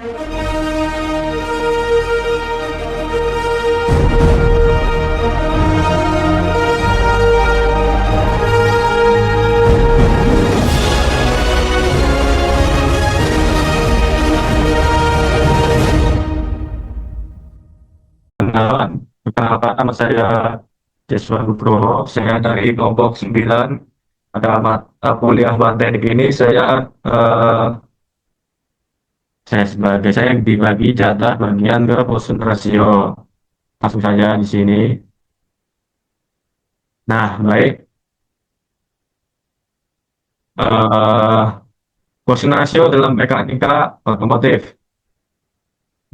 Kenalan, perkenalkan nama saya Jeswan Nugroho, saya dari kelompok 9 pada mata kuliah teknik ini eh, saya yang dibagi jatah bagian ke posun rasio. Langsung saja di sini. Nah, baik. eh Posun rasio dalam mekanika otomotif.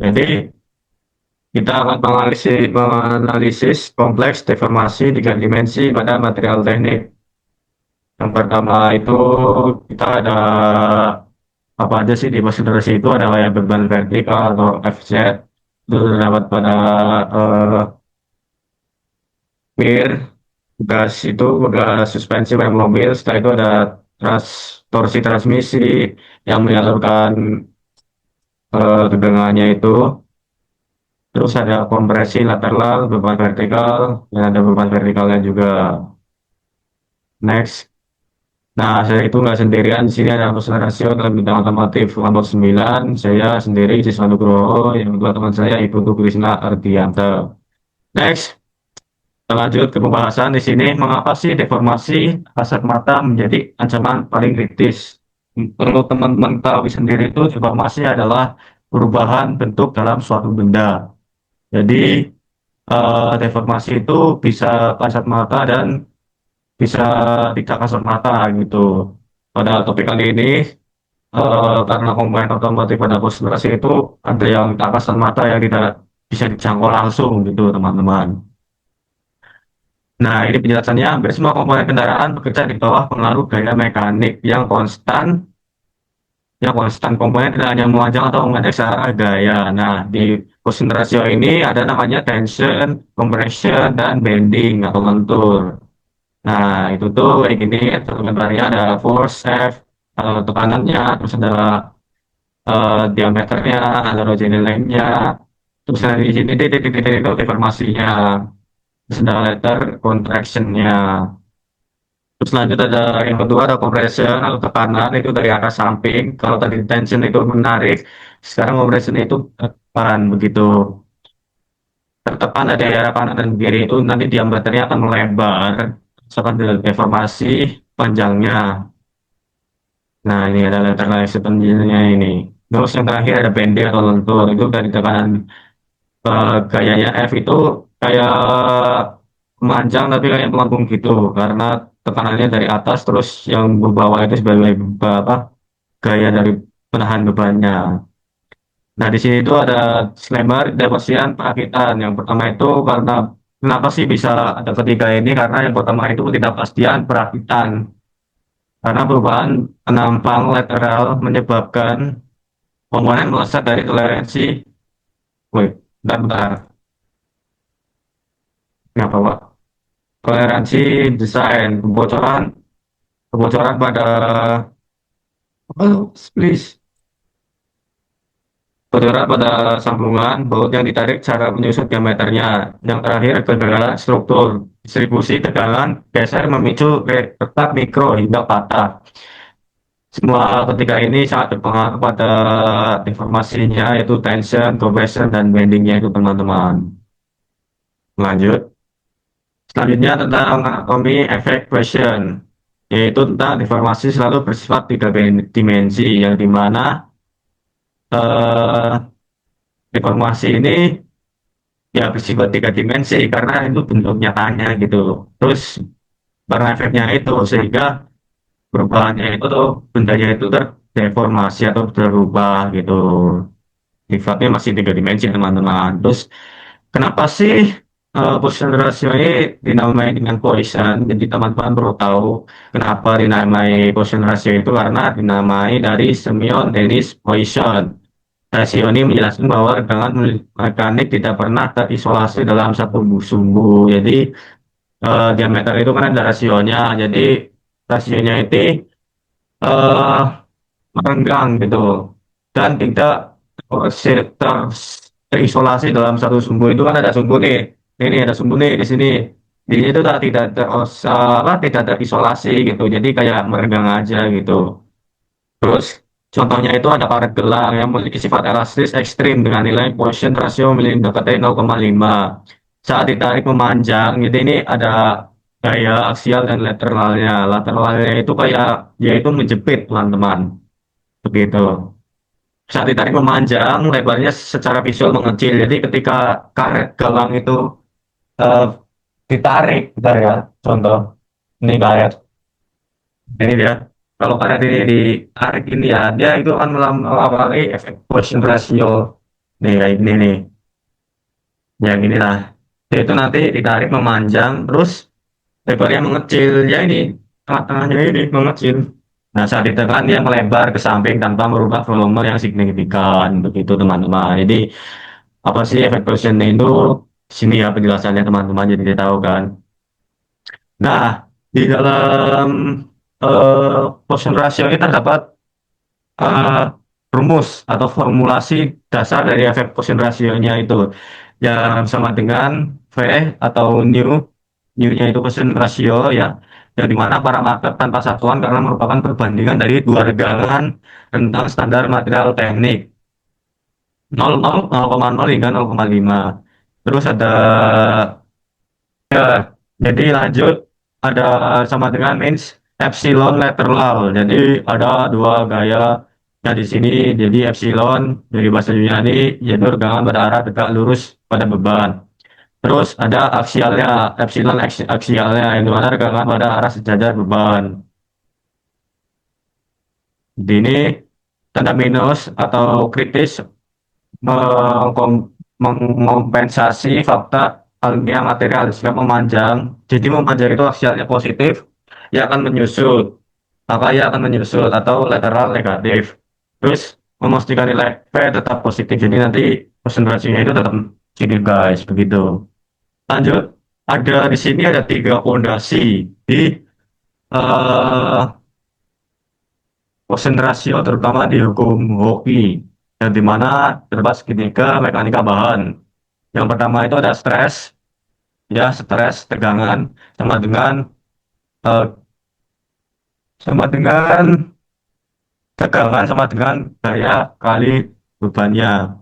Jadi kita akan menganalisis kompleks deformasi tiga dimensi pada material teknik. Yang pertama itu kita ada apa aja sih di konsiderasi itu, ada kayak beban vertikal atau FZ itu terdapat pada eh, mir, gas itu gas suspensi rem mobil. Setelah itu ada torsi transmisi yang menyalurkan tegangannya itu. Terus ada kompresi lateral, beban vertikal, dan ada beban vertikalnya juga. Next. Nah, saya itu nggak sendirian. Di sini ada personal rasio dalam bidang otomotif kelompok 9. Saya sendiri, Ciswan Nugroho, yang kedua teman saya, Ibu Krisna Ardianta. Next, kita lanjut ke pembahasan di sini. Mengapa sih deformasi kasat mata menjadi ancaman paling kritis? Perlu teman-teman ketahui sendiri itu deformasi adalah perubahan bentuk dalam suatu benda. Jadi, deformasi itu bisa kasat mata dan bisa tidak kasat mata gitu. Pada topik kali ini, karena komponen otomotif pada konsentrasi itu ada yang tak kasat mata yang tidak bisa dijangkau langsung gitu teman-teman. Nah, ini penjelasannya. Hampir semua komponen kendaraan bekerja di bawah pengaruh gaya mekanik yang konstan. Yang konstan komponen tidak hanya memanjang atau memendek secara gaya. Nah, di konsentrasi ini ada namanya tension, compression, dan bending atau lentur. Nah, itu tuh kayak gini, elementarnya ada force, F, tekanannya, terus ada diameternya, ada original length-nya, terus ada di sini titik-titik itu deformasinya, terus ada letter contraction-nya. Terus lanjut ada yang kedua ada compression atau tekanan itu dari arah samping. Kalau tadi tension itu menarik, sekarang compression itu tekan begitu. Tertekan ada di arah kanan dan kiri itu nanti diameternya akan melebar, misalkan deformasi panjangnya. Nah, ini ada letter sebenarnya ini. Terus yang terakhir ada bending atau lentur. Itu dari tekanan gayanya F itu kayak memanjang tapi kayak melengkung gitu. Karena tekanannya dari atas terus yang bawah itu sebagai apa, gaya dari penahan bebannya. Nah, di sini itu ada disclaimer deposian perakitan. Yang pertama itu karena kenapa sih bisa ada ketiga ini? Karena yang pertama itu ketidakpastian perakitan. Karena perubahan penampang lateral menyebabkan komponen meleset dari toleransi. Wait, bentar. Kenapa, Pak? Toleransi desain, kebocoran pada, oh, please. Kebocoran pada sambungan, baut yang ditarik cara menyusut diameternya. Yang terakhir, kegagalan struktur. Distribusi tegangan geser memicu retak mikro hingga patah. Semua ketiga ini sangat berpengaruh pada deformasinya, yaitu tension, compression, dan bendingnya itu teman-teman. Lanjut. Selanjutnya tentang anatomy effect question, yaitu tentang deformasi selalu bersifat tiga dimensi, yang dimana eh, deformasi ini ya bersifat tiga dimensi karena itu bentuk nyatanya gitu. Terus karena efeknya itu sehingga perubahannya itu tuh bendanya itu terdeformasi atau berubah gitu. Sifatnya masih tiga dimensi teman-teman. Terus kenapa sih Poisson ratio ini dinamai dengan Poisson? Jadi teman-teman perlu tahu kenapa dinamai Poisson ratio itu karena dinamai dari Semyon Dennis Poisson. Rasio ini menjelaskan bahwa tegangan mekanik tidak pernah terisolasi dalam satu sumbu. Jadi diameter itu kan ada rasionya. Jadi rasionya itu eh, merenggang gitu dan tidak terisolasi dalam satu sumbu itu kan ada sumbu nih, ini ada sumbu nih di sini. Di sini itu tidak tidak terisolasi gitu. Jadi kayak merenggang aja gitu. Terus contohnya itu ada karet gelang yang memiliki sifat elastis ekstrim dengan nilai Poisson rasio mendekati 0,5. Saat ditarik memanjang, jadi ini ada gaya aksial dan lateralnya. Lateralnya itu kayak dia itu menjepit teman-teman, begitu. Saat ditarik memanjang, lebarnya secara visual mengecil. Jadi ketika karet gelang itu eh, ditarik, bentar ya, contoh ini karet. Ini dia. Kalau karet ini ditarik ini ya, dia itu akan melambangkan efek Poisson ratio. Nih kayak gini nih. Yang inilah. Dia itu nanti ditarik memanjang, terus lebarnya mengecil. Ya ini, tengah-tengahnya ini mengecil. Nah, saat ditekan dia melebar ke samping tanpa merubah volume yang signifikan. Begitu teman-teman. Jadi, apa sih efek Poisson itu? Sini ya penjelasannya teman-teman, jadi kita tahu kan. Nah, di dalam Poisson ratio ini terdapat eh, rumus atau formulasi dasar dari efek Poisson ratio-nya itu yang sama dengan V atau new-nya itu Poisson ratio ya, yang dimana parameter tanpa satuan karena merupakan perbandingan dari dua regangan tentang standar material teknik 0,0 hingga 0,5. Terus ada ya, jadi lanjut ada sama dengan means epsilon lateral. Jadi ada dua gaya yang di sini. Jadi epsilon dari bahasa Yunani yaitu regangan pada arah tegak lurus pada beban. Terus ada aksialnya, epsilon aksialnya yang dimana regangan pada arah sejajar beban. Di ini tanda minus atau kritis mengompensasi fakta alamiah material jika memanjang. Jadi memanjang itu aksialnya positif, ia akan menyusut, maka ia akan menyusut atau lateral negatif. Terus memastikan nilai P tetap positif. Jadi nanti konsentrasinya itu tetap sini guys, begitu. Lanjut, ada di sini ada tiga pondasi di eh, konsentrasi terutama di hukum hoki, yang dimana terdapat segitiga mekanika bahan. Yang pertama itu ada stres, ya stres tegangan sama dengan eh, sama dengan tegangan sama dengan gaya kali bebannya.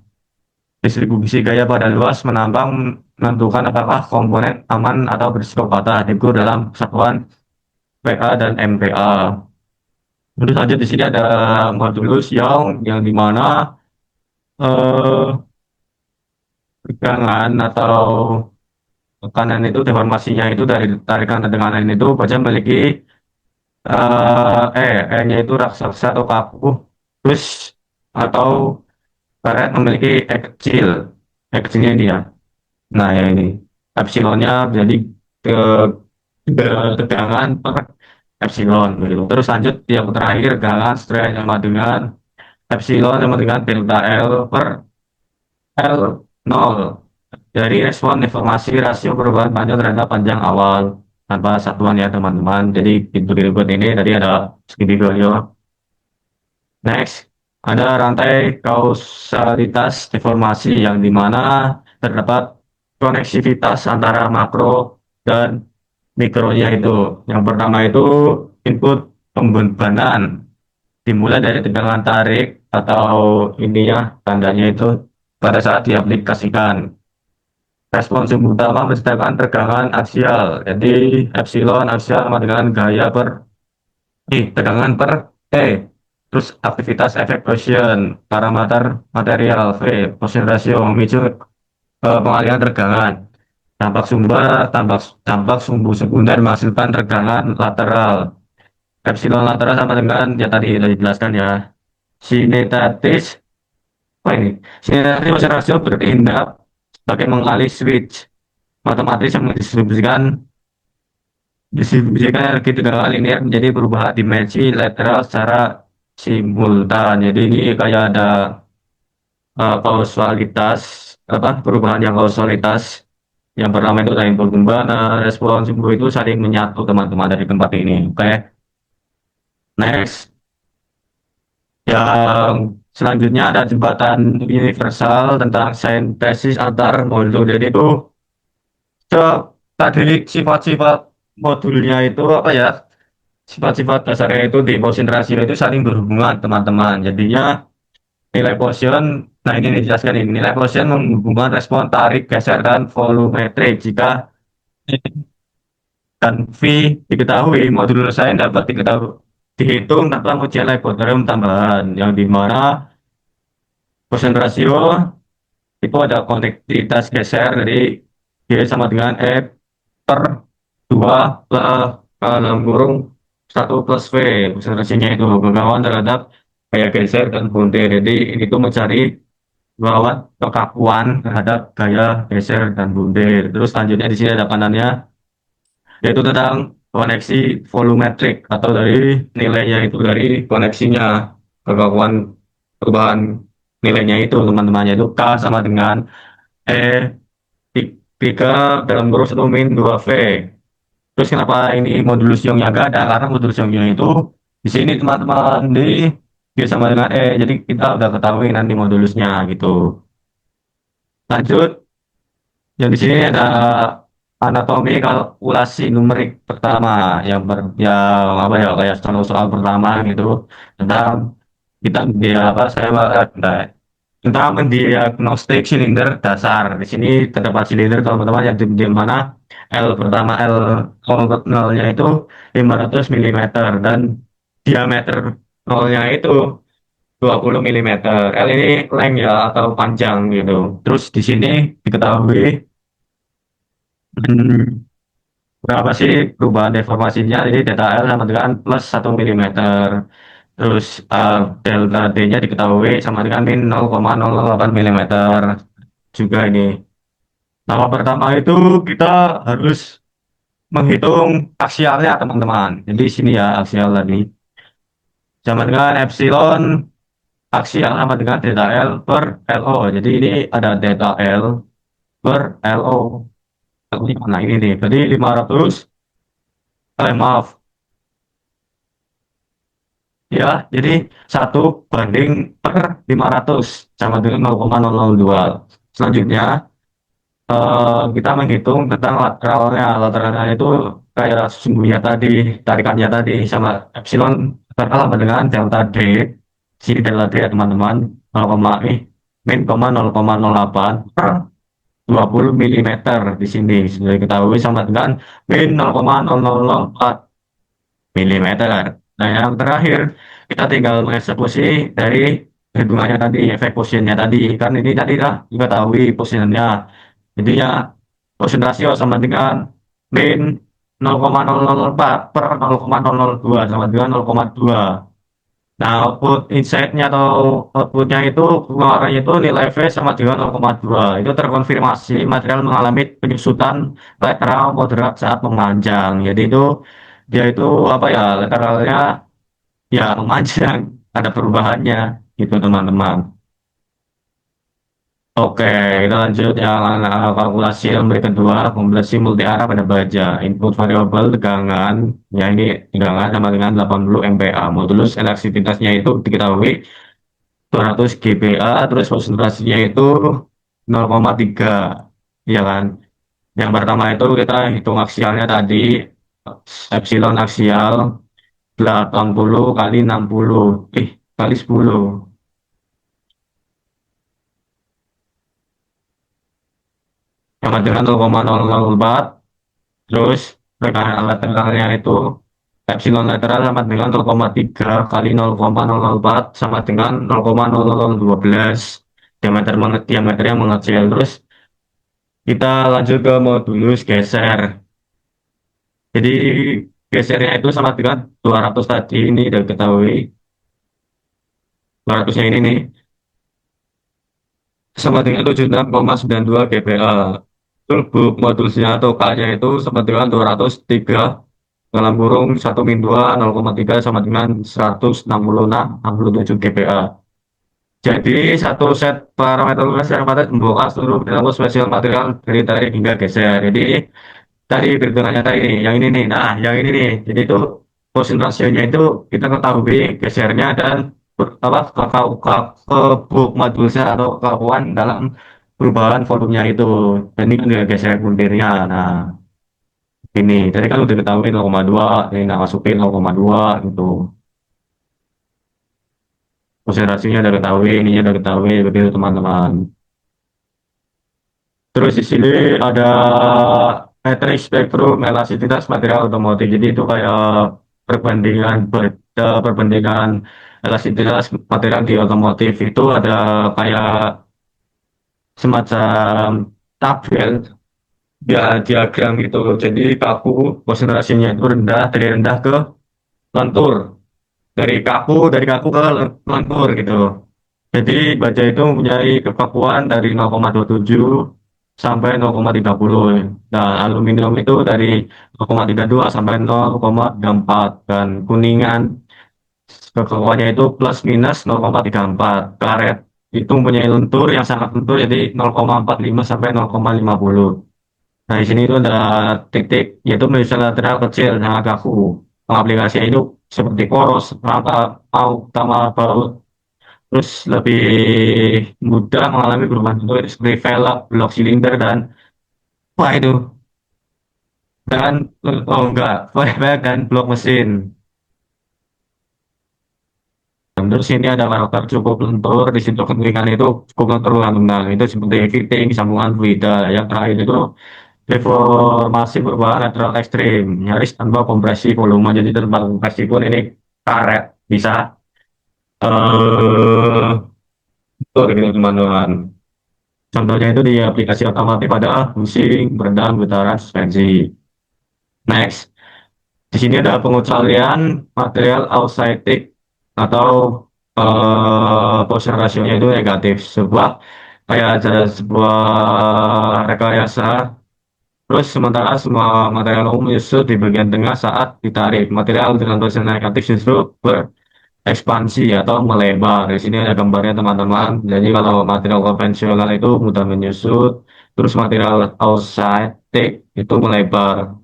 Distribusi gaya pada luas menambang menentukan apakah komponen aman atau berisiko patah itu dalam satuan PA dan MPa. Tentu saja di sini ada modulus yang dimana eh, tegangan atau tekanan itu deformasinya itu dari tarikan dan tekanan itu baja memiliki E-nya itu raksasa atau kaku, terus atau karet memiliki E kecil, E kecilnya dia. Nah ya ini epsilonnya jadi ke, ke tegangan per epsilon begitu. Terus lanjut yang terakhir tegangan stres sama dengan epsilon sama dengan delta L per L nol dari respon deformasi rasio perubahan panjang terhadap panjang awal tanpa satuan ya teman-teman. Jadi pintu berikut ini tadi ada segitiga. Next, ada rantai kausalitas deformasi yang dimana terdapat koneksivitas antara makro dan mikronya itu. Yang pertama itu input pembebanan dimulai dari tegangan tarik atau ini ya tandanya itu pada saat diaplikasikan. Respon sumbu utama menciptakan tegangan aksial. Jadi epsilon aksial sama dengan gaya per tegangan per T. Terus aktivitas efek Poisson, parameter material V, Poisson ratio memicu pengalihan tegangan. Dampak sumbu sekunder menghasilkan tegangan lateral. Epsilon lateral sama dengan ya tadi sudah dijelaskan ya. Sinetatis, apa ini? Sinetatis Poisson ratio bertindak sebagai mengalih switch matematis yang distribusikan energi tegangan linear menjadi perubahan dimensi lateral secara simultan. Jadi ini kayak ada kausalitas apa perubahan yang kausalitas. Yang pertama itu saling berkembang, respon sumbu itu saling menyatu teman-teman dari tempat ini. Oke, next yang Selanjutnya ada jembatan universal tentang sintesis antar modul. Jadi itu ke- tadi sifat-sifat modulnya itu apa ya? Sifat-sifat dasarnya itu di Poisson ratio itu saling berhubungan teman-teman. Jadinya nilai Poisson, nah ini dijelaskan ini. Nilai Poisson menghubungkan respon tarik, geser, dan volumetrik. Jika dan V diketahui, modulus lain dapat diketahui dihitung tanpa ujian laboratorium tambahan yang dimana Poisson ratio itu ada konektivitas geser dari G sama dengan E per 2 dalam kurung 1 plus V. Poisson ratio-nya itu kegawaan terhadap gaya geser dan buntir. Jadi ini tuh mencari bahwa kekakuan terhadap gaya geser dan buntir. Terus selanjutnya di sini ada pandannya yaitu tentang koneksi volumetrik atau dari nilainya itu dari koneksinya kekakuan perubahan nilainya itu teman-teman yaitu K sama dengan E 3 dalam kurung 1 min 2V. Terus kenapa ini modulus Youngnya nggak ada? Karena modulus Youngnya itu di sini teman-teman di G sama dengan E. Jadi kita udah ketahui nanti modulusnya gitu. Lanjut, yang di sini ada anatomi kalkulasi numerik pertama yang apa ya kayak soal pertama gitu tentang kita dia apa saya tentang mendiagnostik silinder dasar. Di sini terdapat silinder teman-teman yang di mana L pertama L nolnya itu 500 milimeter dan diameter nolnya itu 20 milimeter. L ini length ya atau panjang gitu. Terus di sini diketahui berapa sih perubahan deformasinya? Jadi data L sama dengan plus 1 milimeter. Terus delta D-nya diketahui sama dengan min 0,008 milimeter. Juga ini. Tahap pertama itu kita harus menghitung aksialnya teman-teman. Jadi sini ya aksial tadi. Sama dengan epsilon aksial sama dengan delta L per LO. Jadi ini ada delta L per LO. Nah ini nih. Jadi 500, maaf. Ya, jadi 1 banding per 500 sama dengan 0,002. Selanjutnya, kita menghitung tentang lateralnya. Lateralnya itu kayak sesungguhnya tadi, tarikannya tadi sama epsilon lateral sama dengan delta D. Sini delta D ya teman-teman, 0, min 0,008 per 20 milimeter di sini. Sudah diketahui sama dengan min 0,004 milimeter. Nah, yang terakhir kita tinggal mengeksekusi dari hitungannya tadi, efek positionnya tadi. Kan ini tadi lah kita tahu positionnya. Intinya position rasio sama dengan min 0,004 per 0,002 sama dengan 0,2. Nah, output insight-nya atau output-nya itu keluarannya itu nilai V sama dengan 0,2. Itu terkonfirmasi material mengalami penyusutan lateral moderat saat memanjang. Jadi itu dia itu apa ya lateralnya ya memanjang ada perubahannya gitu teman-teman. Oke, kita lanjut yang kalkulasi yang kedua, kompresi multi arah pada baja. Input variabel tegangan, ya ini tegangan sama dengan 80 MPa. Modulus elastisitasnya itu diketahui 200 GPa, terus konsentrasinya itu 0,3, ya kan? Yang pertama itu kita hitung aksialnya tadi, epsilon aksial 80 kali 60, kali 10. Sama dengan 0,004. Terus tekanan lateralnya itu epsilon lateral sama dengan 0,3 kali 0,004 sama dengan 0,0012 diameter yang mengecil. Terus kita lanjut ke modulus geser. Jadi gesernya itu sama dengan 200 tadi ini udah ketahui. 200-nya ini nih sama dengan 76,92 GPa. Terus modulusnya atau K-nya itu sama dengan 203 dalam kurung 1 min 2 0,3 sama dengan 166,67 GPa. Jadi satu set parameter luas yang dapat membongkar seluruh perilaku spesial material dari tarik hingga geser. Jadi tadi perhitungannya tadi nih, yang ini nih, nah yang ini nih. Jadi itu Poisson rasionya itu kita ketahui gesernya dan apa kebuk modulusnya atau kekakuan dalam perubahan volumenya itu. Dan ini kan juga geser buntirnya. Nah, ini tadi kan udah ketahui 0,2, ini nggak masukin 0,2 gitu. Konsentrasinya udah ketahui, ininya udah ketahui, begitu teman-teman. Terus di sini ada matriks spektrum elastisitas material otomotif. Jadi itu kayak perbandingan elastisitas material di otomotif itu ada kayak semacam tabel dia diagram gitu. Jadi kaku konsentrasinya itu rendah dari rendah ke lentur, dari kaku ke lentur gitu. Jadi baja itu mempunyai kekakuan dari 0,27 sampai 0,30. Nah, aluminium itu dari 0,32 sampai 0,34 dan kuningan kekakuannya itu plus minus 0,34. Karet itu mempunyai lentur yang sangat lentur jadi 0,45 sampai 0,50. Nah, di sini itu ada titik yaitu menyusun lateral kecil yang kaku. Pengaplikasian itu seperti poros, rata, paut, tambah baut, terus lebih mudah mengalami perubahan bentuk seperti velg, blok silinder dan wah itu dan oh enggak, velg dan blok mesin. Dan terus ini ada karakter cukup lentur di situ kemungkinan itu cukup lentur nah itu seperti fitting sambungan fluida. Yang terakhir itu deformasi perubahan lateral ekstrim nyaris tanpa kompresi volume jadi tanpa kompresi pun ini karet bisa lentur gitu teman-teman. Contohnya itu di aplikasi otomotif pada pusing, beredam, getaran, suspensi. Next, di sini ada pengecualian material auxetic atau Poisson rasionya itu negatif. Sebuah kayak ada sebuah rekayasa. Terus sementara semua material umum menyusut di bagian tengah saat ditarik. Material dengan Poisson negatif justru berekspansi atau melebar. Di sini ada gambarnya teman-teman. Jadi kalau material konvensional itu mudah menyusut, terus material auxetic itu melebar.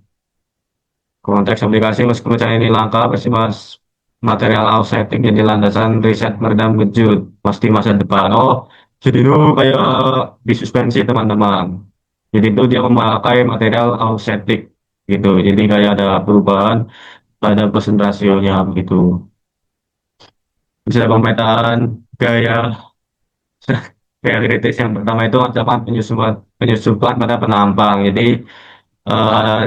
Konteks aplikasi meskipun saya ini langka, pasti mas material offsetting jadi landasan riset meredam kejut pasti masa depan. Oh, jadi itu kayak disuspensi teman-teman. Jadi itu dia memakai material offsetting gitu. Jadi kayak ada perubahan pada persen rasionya begitu. Bisa pemetaan gaya gaya kritis yang pertama itu ancaman penyusupan penyusupan pada penampang. Jadi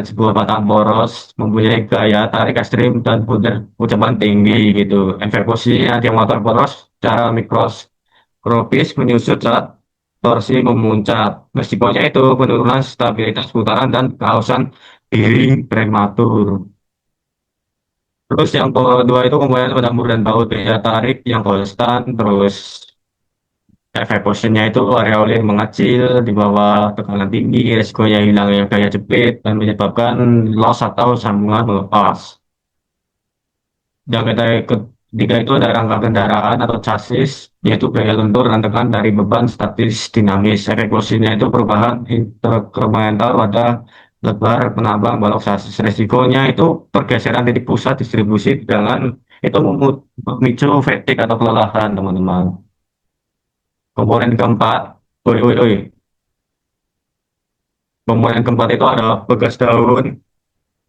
sebuah batang poros mempunyai gaya tarik ekstrim dan ucapan tinggi gitu. Efek posisinya dia motor poros secara mikroskopis menyusut saat torsi memuncak. Resikonya itu penurunan stabilitas putaran dan kausan piring prematur. Terus yang kedua itu kemudian pada dan baut daya tarik yang konstan, terus efek positionnya itu areolin mengecil di bawah tekanan tinggi, resikonya hilangnya gaya jepit dan menyebabkan loss atau sambungan melepas. Yang ketiga itu ada rangka kendaraan atau chassis, yaitu gaya lentur dan tekan dari beban statis dinamis. Efek posisinya itu perubahan interkremental pada lebar penambang balok chassis. Resikonya itu pergeseran titik pusat distribusi dengan itu memicu fatigue atau kelelahan, teman-teman. Komponen keempat, oi, oi, oi. Komponen keempat itu ada bekas daun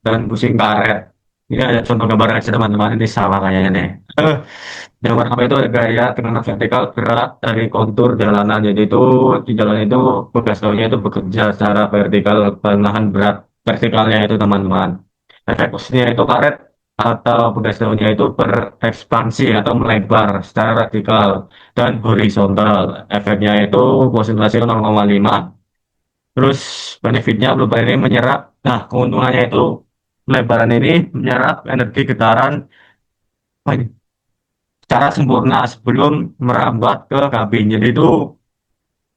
dan pusing karet. Ini ada contoh gambar aja teman-teman, ini sama kayaknya nih. Yang pertama itu ada gaya tekanan vertikal berat dari kontur jalanan. Jadi itu di jalan itu bekas daunnya itu bekerja secara vertikal penahan berat vertikalnya itu teman-teman. Efek posisinya itu karet atau bekas daunnya itu berekspansi atau melebar secara vertikal dan horizontal. Efeknya itu konsentrasi 0,5. Terus benefitnya perubahan ini menyerap. Nah, keuntungannya itu pelebaran ini menyerap energi getaran secara sempurna sebelum merambat ke kabin. Jadi itu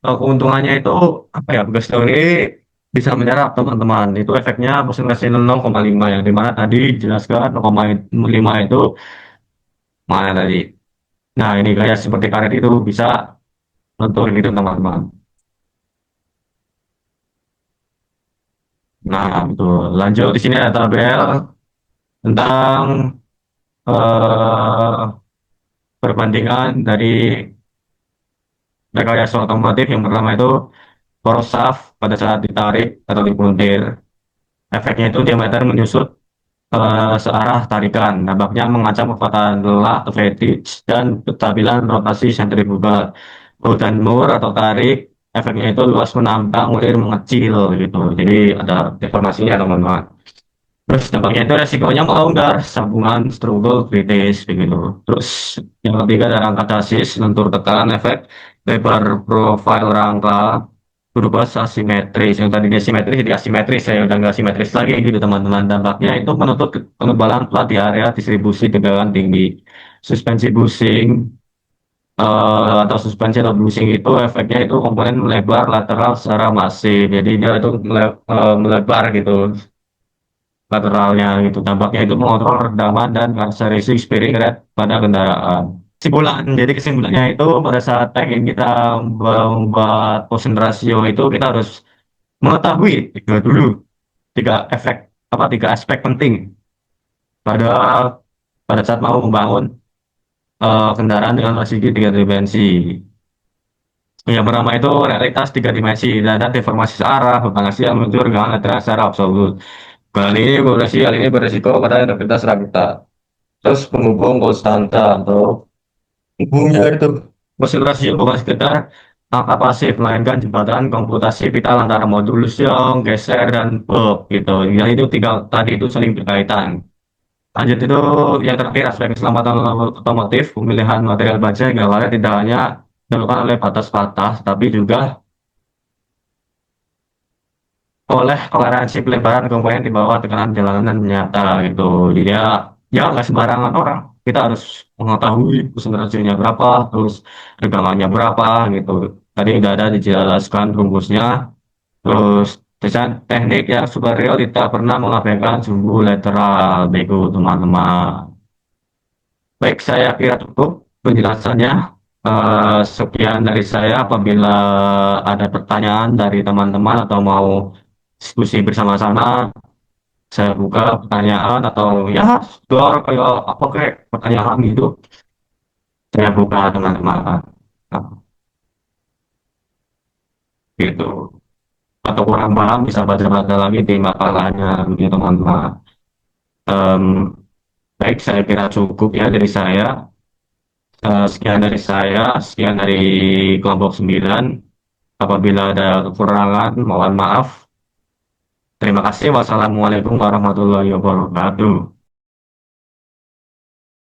keuntungannya itu apa ya? Bekas teori bisa menyerap teman-teman. Itu efeknya persentase 0,5 yang dimana tadi jelaskan 0,5 itu mana tadi. Nah, ini kayak seperti karet itu bisa lentur gitu teman-teman. Nah, itu lanjut di sini ada tabel tentang eh, perbandingan dari rekayasa otomotif yang pertama itu poros shaft pada saat ditarik atau dipuntir. Efeknya itu diameter menyusut searah tarikan, dampaknya mengancam kekuatan lelah atau fatigue dan kestabilan rotasi sentrifugal. Dan mur atau tarik, efeknya itu luas menambah, mulir mengecil gitu. Jadi ada deformasinya teman-teman. Terus dampaknya itu resikonya melonggar, sambungan, struggle, kritis, begitu. Terus yang ketiga ada rangka chassis, lentur tekan, efek, lebar profil rangka, berubah asimetris. Yang tadinya simetris jadi asimetris, saya udah nggak simetris lagi gitu teman-teman. Dampaknya itu menuntut penebalan plat di area distribusi tegangan tinggi. Suspensi busing, atau suspensi atau bushing itu efeknya itu komponen melebar lateral secara masif. Jadi dia itu melebar gitu lateralnya gitu. Dampaknya itu mengontrol redaman dan karakteristik spirit rate pada kendaraan. Kesimpulan, jadi kesimpulannya itu pada saat ingin kita membuat Poisson ratio itu kita harus mengetahui dulu tiga efek apa tiga aspek penting pada pada saat mau membangun kendaraan dengan resiko tiga dimensi. Yang pertama itu realitas tiga dimensi dan ada deformasi searah, bervariasi yang muncul dengan secara absolut. Kali ini beresiko pada integritas rakita. Terus penghubung konstanta atau hubungnya itu konsentrasi bukan sekedar angka pasif, melainkan jembatan komputasi vital antara modul siang, geser, dan bulk gitu. Yang itu tiga tadi itu saling berkaitan. Lanjut itu yang terakhir aspek keselamatan otomotif, pemilihan material baja hingga awalnya tidak hanya dilakukan oleh batas-batas, tapi juga oleh toleransi pelebaran komponen di bawah tekanan jalanan nyata gitu. Jadi ya nggak sembarangan orang. Kita harus mengetahui konsentrasinya berapa, terus regalannya berapa gitu. Tadi udah ada dijelaskan rumusnya. Terus desain teknik yang superior tidak pernah mengabaikan sumbu lateral, bego teman-teman. Baik, saya kira cukup penjelasannya. Sekian dari saya. Apabila ada pertanyaan dari teman-teman atau mau diskusi bersama-sama, saya buka pertanyaan atau ya luar kayak apa kayak pertanyaan gitu. Saya buka teman-teman. Nah, gitu. Atau kurang paham bisa baca-baca lagi di makalahnya gitu teman-teman. Em, Baik, saya kira cukup ya dari saya. Sekian dari saya, sekian dari kelompok 9. Apabila ada kekurangan, mohon maaf. Terima kasih. Wassalamualaikum warahmatullahi wabarakatuh.